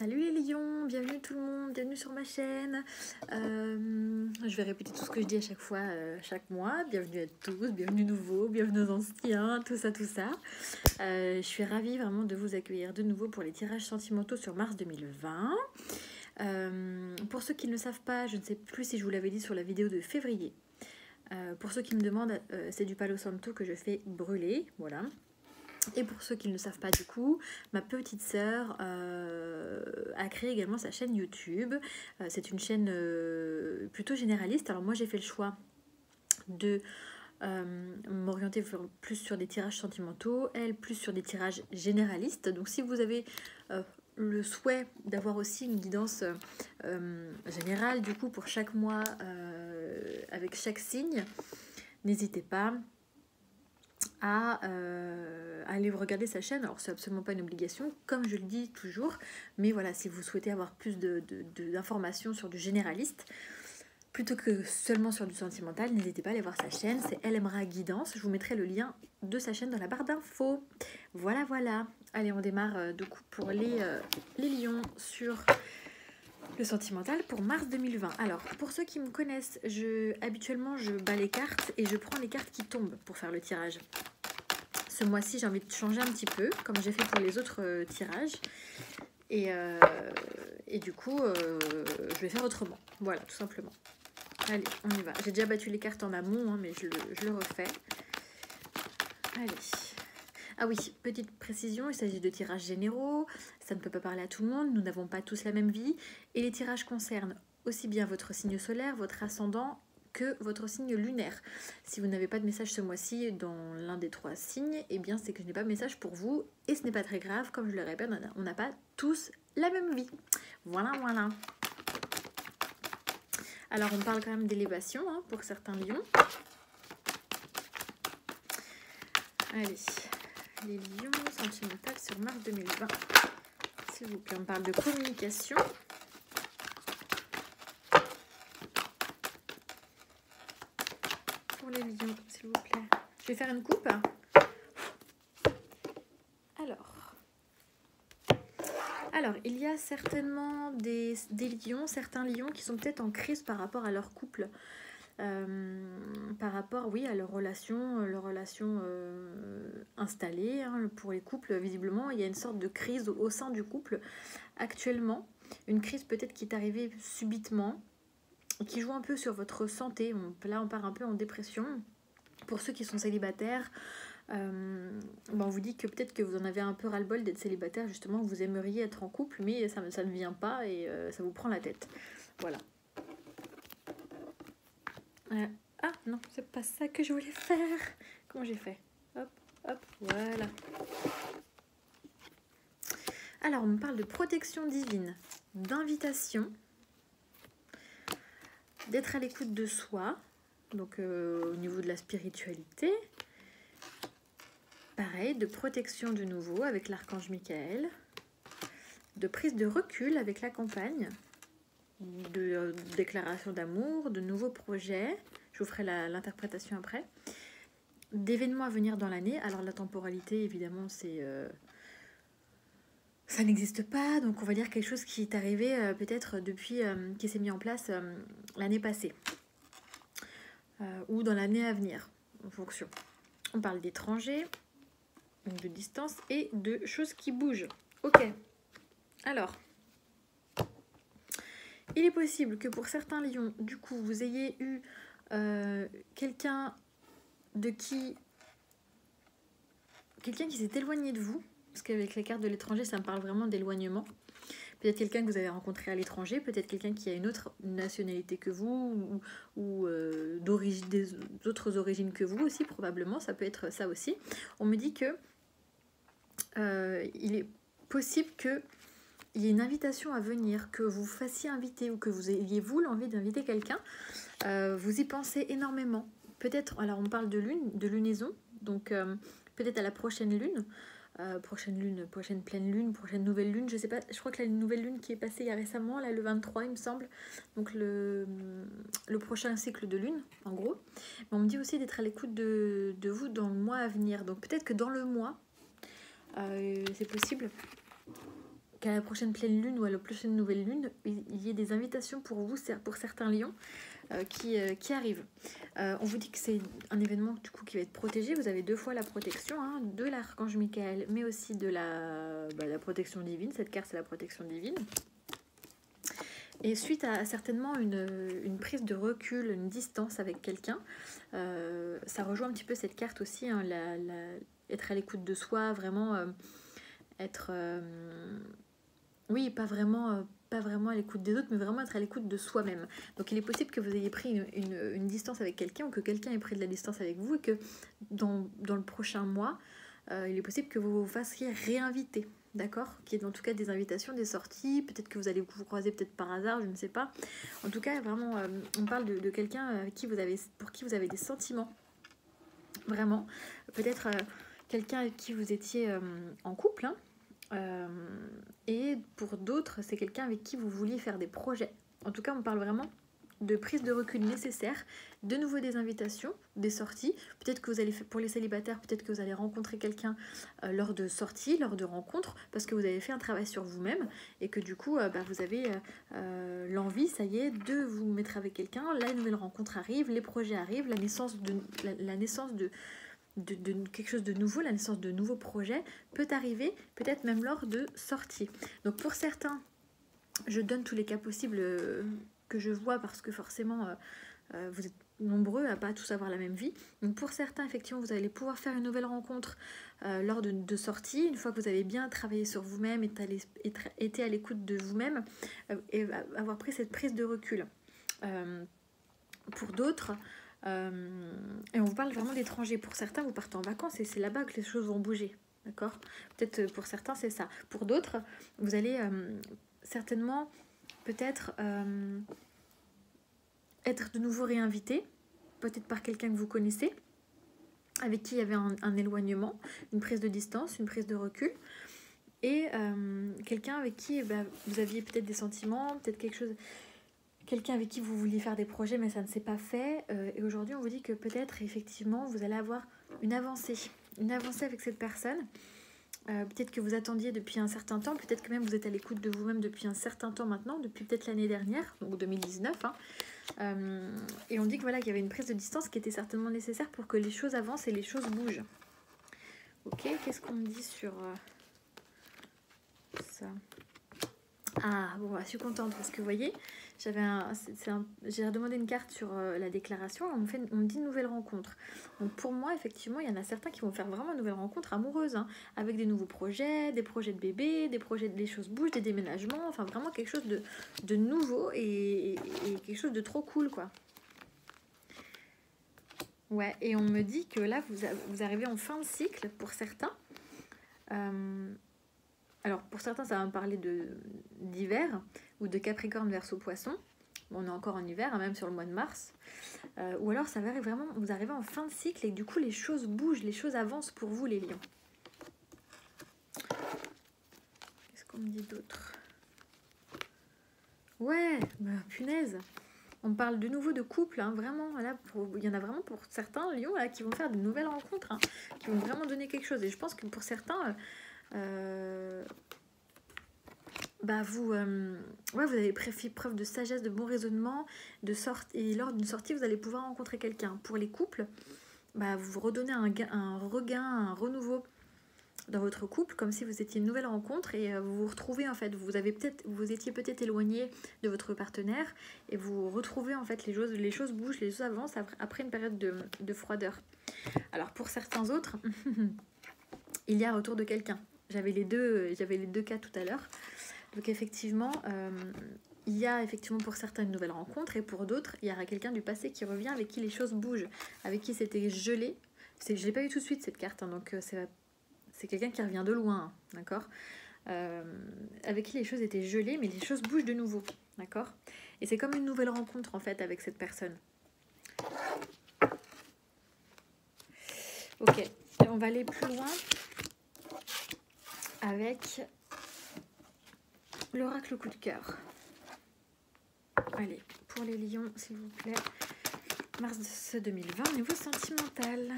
Salut les lions, bienvenue tout le monde, bienvenue sur ma chaîne. Je vais répéter tout ce que je dis à chaque fois, chaque mois. Bienvenue à tous, bienvenue nouveaux, bienvenue aux anciens, tout ça, tout ça. Je suis ravie vraiment de vous accueillir de nouveau pour les tirages sentimentaux sur mars 2020. Pour ceux qui ne le savent pas, je ne sais plus si je vous l'avais dit sur la vidéo de février. Pour ceux qui me demandent, c'est du Palo Santo que je fais brûler, voilà. Et pour ceux qui ne le savent pas du coup, ma petite sœur a créé également sa chaîne YouTube. C'est une chaîne plutôt généraliste. Alors moi j'ai fait le choix de m'orienter plus sur des tirages sentimentaux, elle plus sur des tirages généralistes. Donc si vous avez le souhait d'avoir aussi une guidance générale du coup pour chaque mois avec chaque signe, n'hésitez pas à aller regarder sa chaîne. Alors c'est absolument pas une obligation comme je le dis toujours, mais voilà, si vous souhaitez avoir plus d'informations sur du généraliste plutôt que seulement sur du sentimental, n'hésitez pas à aller voir sa chaîne, c'est Elle aimera guidance. Je vous mettrai le lien de sa chaîne dans la barre d'infos. Voilà, voilà. Allez, on démarre du coup pour les lions sur le sentimental pour mars 2020. Alors, pour ceux qui me connaissent, habituellement je bats les cartes et je prends les cartes qui tombent pour faire le tirage. Ce mois-ci, j'ai envie de changer un petit peu, comme j'ai fait pour les autres tirages. Et du coup, je vais faire autrement. Voilà, tout simplement. Allez, on y va. J'ai déjà battu les cartes en amont, hein, mais je le refais. Allez. Ah oui, petite précision, il s'agit de tirages généraux. Ça ne peut pas parler à tout le monde. Nous n'avons pas tous la même vie. Et les tirages concernent aussi bien votre signe solaire, votre ascendant, que votre signe lunaire. Si vous n'avez pas de message ce mois-ci dans l'un des 3 signes, eh bien c'est que je n'ai pas de message pour vous et ce n'est pas très grave, comme je le répète, on n'a pas tous la même vie. Voilà, voilà. Alors on parle quand même d'élévation hein, pour certains lions. Allez, les lions sentimentales sur mars 2020. S'il vous plaît, on parle de communication. Pour les lions, s'il vous plaît. Je vais faire une coupe. Alors, il y a certainement des lions, certains lions qui sont peut-être en crise par rapport à leur couple. Par rapport, oui, à leur relation installée. Hein, pour les couples, visiblement, il y a une sorte de crise au sein du couple actuellement. Une crise peut-être qui est arrivée subitement, qui joue un peu sur votre santé. Là, on part un peu en dépression. Pour ceux qui sont célibataires, on vous dit que peut-être que vous en avez un peu ras-le-bol d'être célibataire, justement, vous aimeriez être en couple, mais ça ne vient pas et ça vous prend la tête. Voilà. Ah non, c'est pas ça que je voulais faire. Comment j'ai fait? Hop, hop, voilà. Alors, on me parle de protection divine, d'invitation, d'être à l'écoute de soi, donc au niveau de la spiritualité. Pareil, de protection de nouveau avec l'archange Michael, de prise de recul avec la compagne, de déclaration d'amour, de nouveaux projets, je vous ferai l'interprétation après, d'événements à venir dans l'année. Alors la temporalité, évidemment, ça n'existe pas, donc on va dire quelque chose qui est arrivé peut-être depuis, qui s'est mis en place l'année passée, ou dans l'année à venir, en fonction. On parle d'étrangers, de distance et de choses qui bougent. Ok, alors, il est possible que pour certains lions, du coup, vous ayez eu quelqu'un qui s'est éloigné de vous, parce qu'avec les cartes de l'étranger, ça me parle vraiment d'éloignement. Peut-être quelqu'un que vous avez rencontré à l'étranger, peut-être quelqu'un qui a une autre nationalité que vous, ou des autres origines que vous aussi, probablement, ça peut être ça aussi. On me dit que il est possible qu'il y ait une invitation à venir, que vous fassiez inviter ou que vous ayez vous l'envie d'inviter quelqu'un. Vous y pensez énormément. Peut-être, alors on parle de lunaison, donc peut-être à la prochaine lune, prochaine pleine lune, prochaine nouvelle lune, je sais pas, je crois que la nouvelle lune qui est passée il y a récemment, là le 23 il me semble, donc le prochain cycle de lune, en gros. Mais on me dit aussi d'être à l'écoute de vous dans le mois à venir, donc peut-être que dans le mois, c'est possible qu'à la prochaine pleine lune ou à la prochaine nouvelle lune, il y ait des invitations pour vous, pour certains lions, qui arrivent. On vous dit que c'est un événement du coup qui va être protégé. Vous avez 2 fois la protection, hein, de l'archange Michael, mais aussi de la protection divine. Cette carte, c'est la protection divine. Et suite à certainement une prise de recul, une distance avec quelqu'un, ça rejoint un petit peu cette carte aussi, hein, être à l'écoute de soi, vraiment être... oui, pas vraiment à l'écoute des autres, mais vraiment être à l'écoute de soi-même. Donc il est possible que vous ayez pris une distance avec quelqu'un, ou que quelqu'un ait pris de la distance avec vous, et que dans le prochain mois, il est possible que vous vous fassiez réinviter. D'accord? Qu'il y ait en tout cas des invitations, des sorties, peut-être que vous allez vous croiser peut-être par hasard, je ne sais pas. En tout cas, vraiment, on parle de quelqu'un pour qui vous avez des sentiments. Vraiment. Peut-être quelqu'un avec qui vous étiez en couple, hein. Et pour d'autres, c'est quelqu'un avec qui vous vouliez faire des projets. En tout cas, on parle vraiment de prise de recul nécessaire, de nouveau des invitations, des sorties. Peut-être que vous allez, pour les célibataires, peut-être que vous allez rencontrer quelqu'un lors de sorties, lors de rencontres, parce que vous avez fait un travail sur vous-même et que du coup, vous avez l'envie, ça y est, de vous mettre avec quelqu'un. La nouvelle rencontre arrive, les projets arrivent, la naissance de quelque chose de nouveau, la naissance de nouveaux projets peut arriver, peut-être même lors de sorties. Donc pour certains, je donne tous les cas possibles que je vois, parce que forcément vous êtes nombreux à pas tous avoir la même vie. Donc pour certains, effectivement, vous allez pouvoir faire une nouvelle rencontre lors de sorties, une fois que vous avez bien travaillé sur vous-même, été à l'écoute de vous-même, et avoir pris cette prise de recul. Pour d'autres, et on vous parle vraiment d'étrangers. Pour certains, vous partez en vacances et c'est là-bas que les choses vont bouger. D'accord? Peut-être pour certains, c'est ça. Pour d'autres, vous allez certainement peut-être être de nouveau réinvité, peut-être par quelqu'un que vous connaissez, avec qui il y avait un éloignement, une prise de distance, une prise de recul, et quelqu'un avec qui vous aviez peut-être des sentiments, peut-être quelqu'un avec qui vous vouliez faire des projets mais ça ne s'est pas fait, et aujourd'hui on vous dit que peut-être effectivement vous allez avoir une avancée avec cette personne. Peut-être que vous attendiez depuis un certain temps, peut-être que même vous êtes à l'écoute de vous-même depuis un certain temps maintenant, depuis peut-être l'année dernière, donc 2019, hein. Et on dit que voilà, qu'il y avait une prise de distance qui était certainement nécessaire pour que les choses avancent et les choses bougent. Ok, qu'est-ce qu'on me dit sur ça? Ah bon, je suis contente parce que vous voyez, j'ai demandé une carte sur la déclaration, on me dit une nouvelle rencontre. Donc pour moi, effectivement, il y en a certains qui vont faire vraiment une nouvelle rencontre amoureuse, hein, avec des nouveaux projets, des projets de bébé, les choses bougent, des déménagements, enfin vraiment quelque chose de nouveau et quelque chose de trop cool, quoi. Ouais, et on me dit que là, vous arrivez en fin de cycle pour certains. Alors pour certains, ça va me parler d'hiver ou de Capricorne, Verseau, Poisson. On est encore en hiver, hein, même sur le mois de mars. Ou alors ça va vraiment, vous arrivez en fin de cycle et du coup les choses bougent, les choses avancent pour vous les lions. Qu'est-ce qu'on me dit d'autre? Ouais, punaise. On parle de nouveau de couple, hein, vraiment. Là, il y en a vraiment pour certains lions là, qui vont faire de nouvelles rencontres, hein, qui vont vraiment donner quelque chose. Et je pense que pour certains... vous avez fait preuve de sagesse, de bon raisonnement, et lors d'une sortie, vous allez pouvoir rencontrer quelqu'un. Pour les couples, vous redonnez un regain, un renouveau dans votre couple, comme si vous étiez une nouvelle rencontre, et vous vous retrouvez en fait. Vous étiez peut-être éloigné de votre partenaire, et vous retrouvez en fait, les choses bougent, les choses avancent après une période de froideur. Alors pour certains autres, il y a retour de quelqu'un. J'avais les deux cas tout à l'heure. Donc effectivement, il y a effectivement pour certains une nouvelle rencontre, et pour d'autres, il y aura quelqu'un du passé qui revient, avec qui les choses bougent, avec qui c'était gelé. Je ne l'ai pas eu tout de suite cette carte, hein, donc c'est quelqu'un qui revient de loin, hein, d'accord, avec qui les choses étaient gelées, mais les choses bougent de nouveau, d'accord. Et c'est comme une nouvelle rencontre en fait avec cette personne. Ok, on va aller plus loin avec l'oracle coup de cœur. Allez, pour les lions, s'il vous plaît. Mars 2020, niveau sentimental.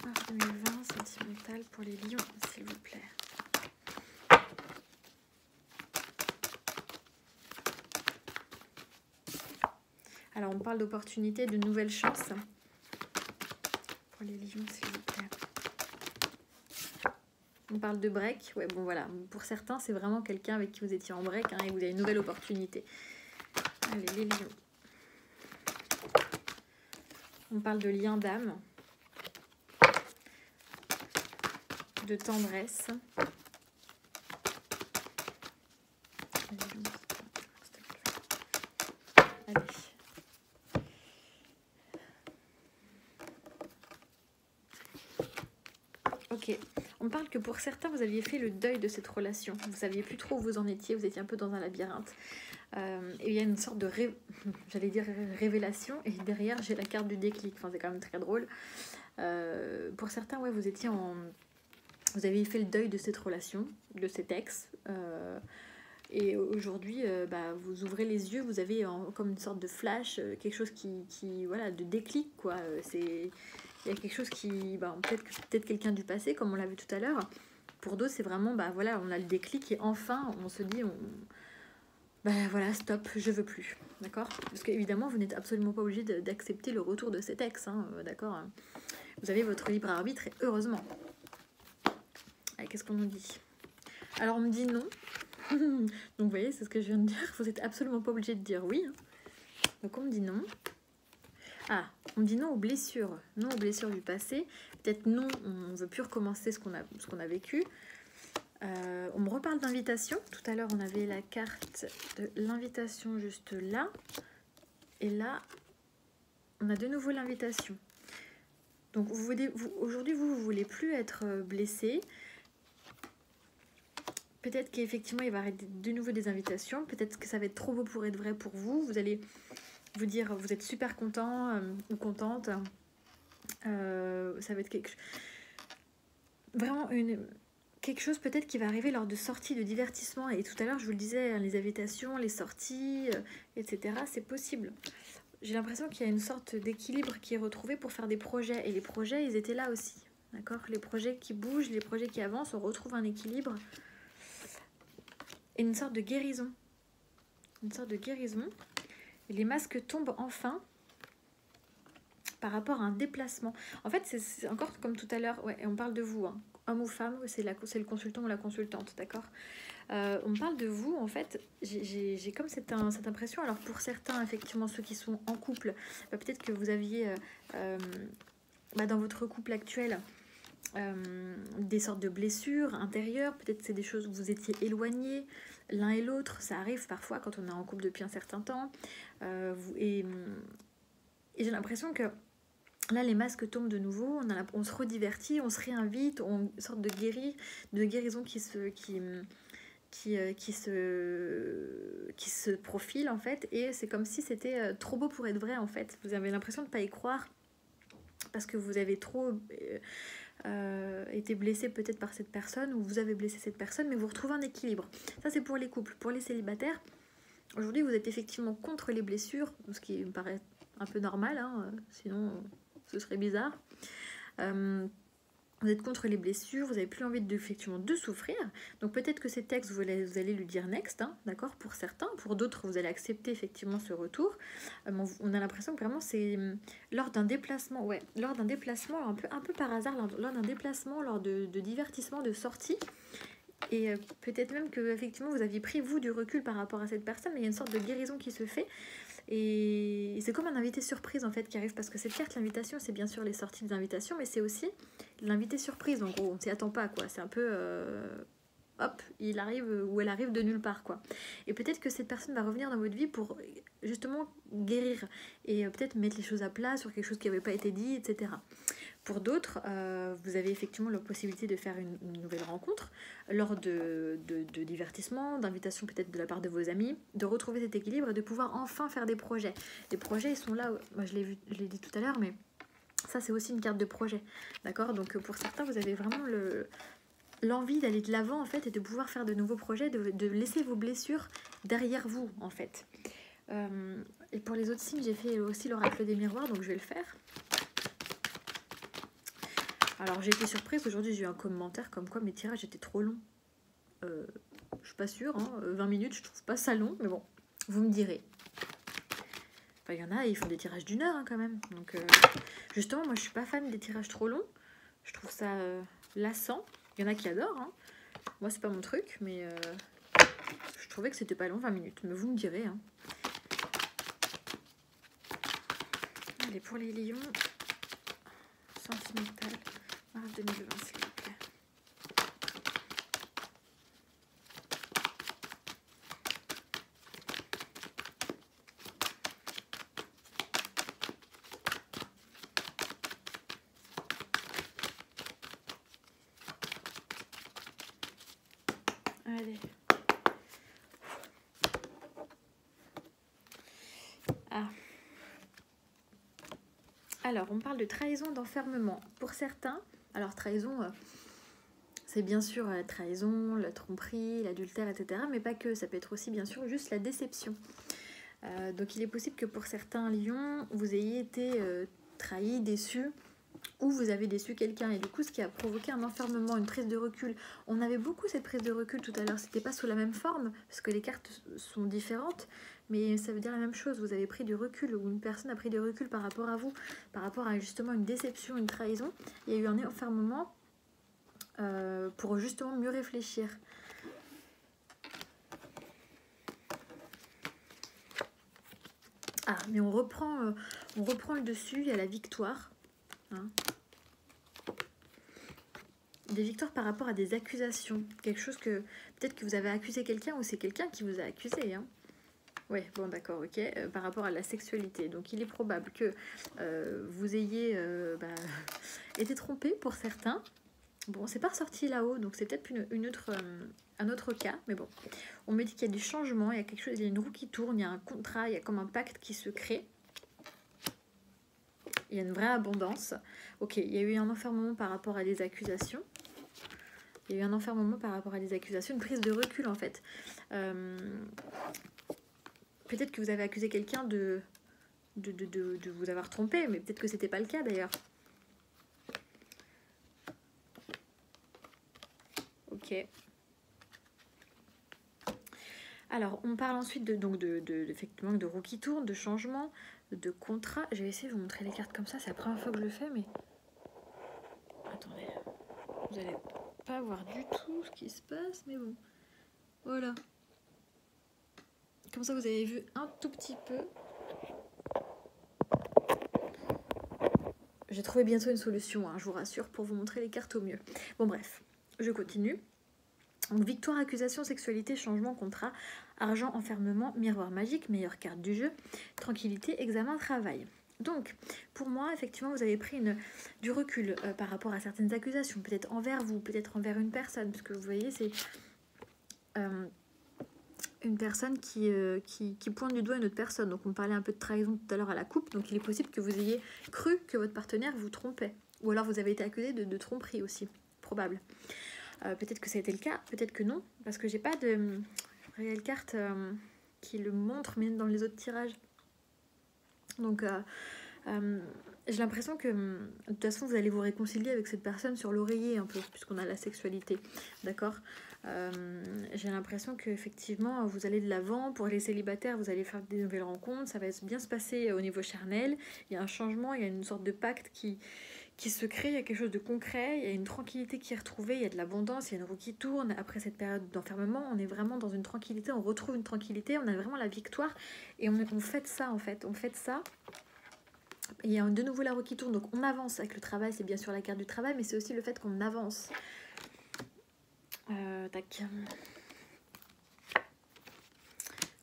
Mars 2020, sentimental pour les lions, s'il vous plaît. Alors, on parle d'opportunités, de nouvelles chances. Pour les lions, s'il vous plaît. On parle de break. Ouais, bon, voilà. Pour certains, c'est vraiment quelqu'un avec qui vous étiez en break, hein, et vous avez une nouvelle opportunité. Allez, les lions. On parle de lien d'âme. De tendresse. Allez. Ok, on parle que pour certains, vous aviez fait le deuil de cette relation. Vous ne saviez plus trop où vous en étiez, vous étiez un peu dans un labyrinthe. Et il y a une sorte de, j'allais dire révélation, et derrière, j'ai la carte du déclic. Enfin, c'est quand même très drôle. Pour certains, ouais, vous étiez en... Vous aviez fait le deuil de cette relation, de cet ex. Et aujourd'hui, vous ouvrez les yeux, vous avez comme une sorte de flash, quelque chose qui voilà, de déclic, quoi. Il y a quelque chose qui, peut-être quelqu'un du passé, comme on l'a vu tout à l'heure. Pour d'autres, c'est vraiment, voilà, on a le déclic et enfin, on se dit, voilà, stop, je veux plus, d'accord? Parce qu'évidemment, vous n'êtes absolument pas obligé d'accepter le retour de cet ex, hein, d'accord? Vous avez votre libre arbitre et heureusement. Allez, qu'est-ce qu'on nous dit? Alors, on me dit non. Donc, vous voyez, c'est ce que je viens de dire. Vous n'êtes absolument pas obligé de dire oui. Donc, on me dit non. Ah, on me dit non aux blessures. Non aux blessures du passé. Peut-être non, on ne veut plus recommencer ce qu'on a vécu. On me reparle d'invitation. Tout à l'heure, on avait la carte de l'invitation juste là. Et là, on a de nouveau l'invitation. Donc, aujourd'hui, vous ne voulez plus être blessé. Peut-être qu'effectivement, il va arrêter de nouveau des invitations. Peut-être que ça va être trop beau pour être vrai pour vous. Vous allez vous dire, vous êtes super content ou contente. Ça va être vraiment quelque chose peut-être qui va arriver lors de sorties de divertissement. Et tout à l'heure, je vous le disais, les invitations, les sorties, etc. C'est possible. J'ai l'impression qu'il y a une sorte d'équilibre qui est retrouvé pour faire des projets. Et les projets, ils étaient là aussi. D'accord ? Les projets qui bougent, les projets qui avancent, on retrouve un équilibre. Et une sorte de guérison. Une sorte de guérison. Et les masques tombent enfin par rapport à un déplacement. En fait, c'est encore comme tout à l'heure, ouais, et on parle de vous, hein. Homme ou femme, c'est le consultant ou la consultante, d'accord? On parle de vous, en fait, j'ai comme cette impression, alors pour certains, effectivement, ceux qui sont en couple, peut-être que vous aviez, dans votre couple actuel, des sortes de blessures intérieures, peut-être c'est des choses où vous étiez éloignés l'un et l'autre, ça arrive parfois quand on est en couple depuis un certain temps, et j'ai l'impression que là les masques tombent de nouveau, on se redivertit, on se réinvite, une sorte de guérison qui se profile en fait, et c'est comme si c'était trop beau pour être vrai en fait. Vous avez l'impression de ne pas y croire parce que vous avez trop été blessé peut-être par cette personne, ou vous avez blessé cette personne, mais vous retrouvez un équilibre. Ça c'est pour les couples. Pour les célibataires, aujourd'hui vous êtes effectivement contre les blessures, ce qui me paraît un peu normal, hein, sinon ce serait bizarre. Vous êtes contre les blessures, vous n'avez plus envie effectivement de souffrir. Donc peut-être que ces textes, vous allez lui dire next, hein, d'accord, pour certains. Pour d'autres, vous allez accepter effectivement ce retour. On a l'impression que vraiment c'est lors d'un déplacement, un peu par hasard, lors d'un déplacement, lors de divertissement, de sortie. Et peut-être même que effectivement vous aviez pris vous du recul par rapport à cette personne, mais il y a une sorte de guérison qui se fait. Et c'est comme un invité surprise en fait qui arrive, parce que cette carte, l'invitation, c'est bien sûr les sorties des invitations, mais c'est aussi l'invité surprise. En gros, on ne s'y attend pas, quoi. C'est un peu hop, il arrive ou elle arrive de nulle part, quoi. Et peut-être que cette personne va revenir dans votre vie pour justement guérir et peut-être mettre les choses à plat sur quelque chose qui n'avait pas été dit, etc. Pour d'autres, vous avez effectivement la possibilité de faire une nouvelle rencontre lors de divertissement, d'invitation peut-être de la part de vos amis, de retrouver cet équilibre et de pouvoir enfin faire des projets. Les projets, ils sont là, moi je l'ai dit tout à l'heure, mais ça c'est aussi une carte de projet, d'accord? Donc pour certains, vous avez vraiment l'envie d'aller de l'avant en fait, et de pouvoir faire de nouveaux projets, de laisser vos blessures derrière vous en fait. Et pour les autres signes, j'ai fait aussi l'oracle des miroirs, donc je vais le faire. Alors j'ai été surprise, aujourd'hui j'ai eu un commentaire comme quoi mes tirages étaient trop longs. Je suis pas sûre, hein, 20 minutes je trouve pas ça long, mais bon, vous me direz. Enfin, il y en a, ils font des tirages d'1 heure hein, quand même. Donc, justement, moi, je suis pas fan des tirages trop longs. Je trouve ça lassant. Il y en a qui adorent. Hein. Moi, c'est pas mon truc, mais je trouvais que c'était pas long, 20 minutes. Mais vous me direz. Hein. Allez, pour les lions, sentimental, mars 2020, s'il vous plaît. Allez. Ah. Alors, on parle de trahison, d'enfermement. Pour certains, alors trahison, c'est bien sûr la trahison, la tromperie, l'adultère, etc. Mais pas que, ça peut être aussi bien sûr juste la déception. Donc il est possible que pour certains lions, vous ayez été trahi, déçu, ou vous avez déçu quelqu'un. Et du coup, ce qui a provoqué un enfermement, une prise de recul. On avait beaucoup cette prise de recul tout à l'heure. C'était pas sous la même forme, parce que les cartes sont différentes. Mais ça veut dire la même chose. Vous avez pris du recul, ou une personne a pris du recul par rapport à vous, par rapport à justement une déception, une trahison. Il y a eu un enfermement pour justement mieux réfléchir. Ah, mais on reprend le dessus, il y a la victoire. Hein. Des victoires par rapport à des accusations. Quelque chose que, peut-être que vous avez accusé quelqu'un ou c'est quelqu'un qui vous a accusé. Hein. Ouais, bon d'accord, ok. Par rapport à la sexualité. Donc il est probable que vous ayez été trompé pour certains. Bon, c'est pas ressorti là-haut, donc c'est peut-être un autre cas, mais bon. On me dit qu'il y a du changement, il y a quelque chose, il y a une roue qui tourne, il y a un contrat, il y a comme un pacte qui se crée. Il y a une vraie abondance. Ok, il y a eu un enfermement par rapport à des accusations. Il y a eu un enfermement par rapport à des accusations, une prise de recul en fait. Peut-être que vous avez accusé quelqu'un de vous avoir trompé, mais peut-être que c'était pas le cas d'ailleurs. Ok. Alors, on parle ensuite effectivement de roue qui tourne, de changement, de contrat. Je vais essayer de vous montrer les cartes comme ça. C'est la première fois que je le fais, mais... Attendez. Vous n'allez pas voir du tout ce qui se passe, mais bon. Voilà. Comme ça, vous avez vu un tout petit peu. J'ai trouvé bientôt une solution, hein, je vous rassure, pour vous montrer les cartes au mieux. Bon, bref, je continue. Donc, victoire, accusation, sexualité, changement, contrat, argent, enfermement, miroir magique, meilleure carte du jeu, tranquillité, examen, travail. Donc, pour moi, effectivement, vous avez pris du recul par rapport à certaines accusations, peut-être envers vous, peut-être envers une personne, parce que vous voyez, c'est une personne qui pointe du doigt une autre personne. Donc, on parlait un peu de trahison tout à l'heure à la coupe, donc il est possible que vous ayez cru que votre partenaire vous trompait, ou alors vous avez été accusé de tromperie aussi, probable. Peut-être que ça a été le cas, peut-être que non, parce que j'ai pas de réelle carte qui le montre, mais dans les autres tirages. Donc, j'ai l'impression que, de toute façon, vous allez vous réconcilier avec cette personne sur l'oreiller, un peu, puisqu'on a la sexualité, d'accord. J'ai l'impression qu'effectivement, vous allez de l'avant. Pour les célibataires, vous allez faire des nouvelles rencontres, ça va bien se passer au niveau charnel. Il y a un changement, il y a une sorte de pacte qui se crée, il y a quelque chose de concret, il y a une tranquillité qui est retrouvée, il y a de l'abondance, il y a une roue qui tourne. Après cette période d'enfermement, on est vraiment dans une tranquillité, on retrouve une tranquillité, on a vraiment la victoire et on fête ça en fait, on fête ça. Et il y a de nouveau la roue qui tourne, donc on avance avec le travail, c'est bien sûr la carte du travail, mais c'est aussi le fait qu'on avance. Tac.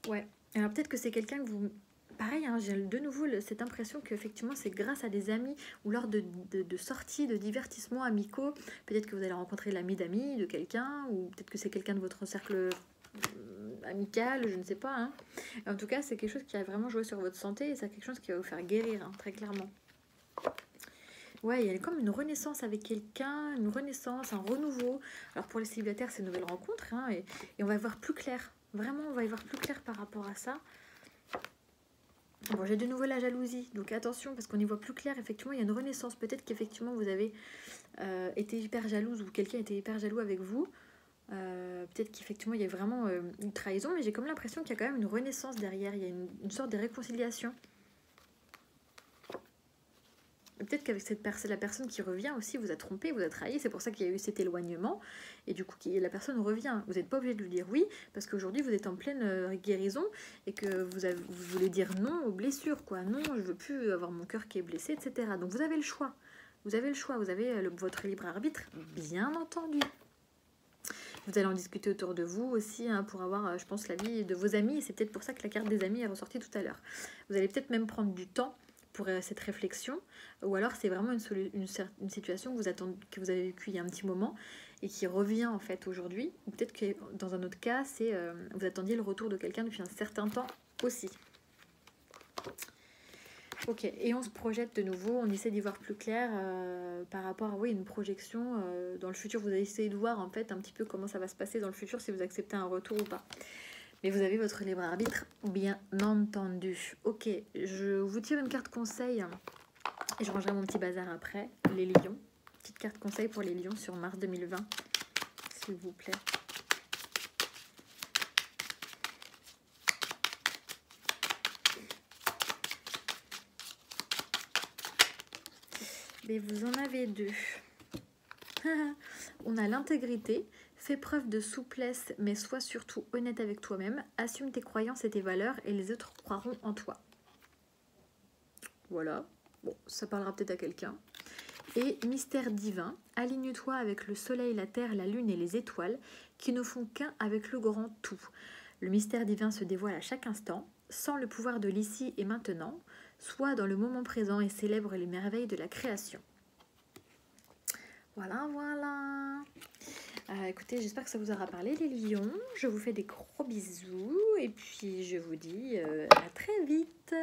Ouais, alors peut-être que c'est quelqu'un que vous... Pareil, hein, j'ai de nouveau cette impression qu'effectivement c'est grâce à des amis ou lors de sorties, de divertissements amicaux. Peut-être que vous allez rencontrer l'ami d'amis de quelqu'un, ou peut-être que c'est quelqu'un de votre cercle amical, je ne sais pas. Hein. En tout cas, c'est quelque chose qui a vraiment joué sur votre santé et c'est quelque chose qui va vous faire guérir, hein, très clairement. Ouais, il y a comme une renaissance avec quelqu'un, une renaissance, un renouveau. Alors pour les célibataires, c'est une nouvelle rencontre, hein, et on va y voir plus clair. Vraiment, on va y voir plus clair par rapport à ça. Bon, j'ai de nouveau la jalousie, donc attention, parce qu'on y voit plus clair. Effectivement, il y a une renaissance. Peut-être qu'effectivement, vous avez été hyper jalouse, ou quelqu'un était hyper jaloux avec vous. Peut-être qu'effectivement, il y a vraiment une trahison, mais j'ai comme l'impression qu'il y a quand même une renaissance derrière. Il y a une sorte de réconciliation. Peut-être qu'avec cette personne, la personne qui revient aussi vous a trompé, vous a trahi, c'est pour ça qu'il y a eu cet éloignement, et du coup la personne revient. Vous n'êtes pas obligé de lui dire oui, parce qu'aujourd'hui vous êtes en pleine guérison, et que vous voulez dire non aux blessures, quoi. Non, je veux plus avoir mon cœur qui est blessé, etc. Donc vous avez le choix. Vous avez le choix, vous avez votre libre arbitre, bien entendu. Vous allez en discuter autour de vous aussi, hein, pour avoir, je pense, l'avis de vos amis. Et c'est peut-être pour ça que la carte des amis est ressortie tout à l'heure. Vous allez peut-être même prendre du temps pour cette réflexion. Ou alors c'est vraiment une situation que vous avez vécue il y a un petit moment et qui revient en fait aujourd'hui. Ou peut-être que dans un autre cas, c'est vous attendiez le retour de quelqu'un depuis un certain temps aussi. Ok, et on se projette de nouveau, on essaie d'y voir plus clair par rapport à une projection dans le futur. Vous allez essayer de voir en fait un petit peu comment ça va se passer dans le futur, si vous acceptez un retour ou pas. Mais vous avez votre libre arbitre, bien entendu. Ok, je vous tire une carte conseil et je rangerai mon petit bazar après. Les lions, petite carte conseil pour les lions sur mars 2020, s'il vous plaît. Mais vous en avez deux. On a l'intégrité. Fais preuve de souplesse, mais sois surtout honnête avec toi-même. Assume tes croyances et tes valeurs et les autres croiront en toi. Voilà. Bon, ça parlera peut-être à quelqu'un. Et mystère divin. Aligne-toi avec le soleil, la terre, la lune et les étoiles qui ne font qu'un avec le grand tout. Le mystère divin se dévoile à chaque instant. Sans le pouvoir de l'ici et maintenant, sois dans le moment présent et célèbre les merveilles de la création. Voilà, voilà. Écoutez, j'espère que ça vous aura parlé les lions. Je vous fais des gros bisous et puis je vous dis à très vite.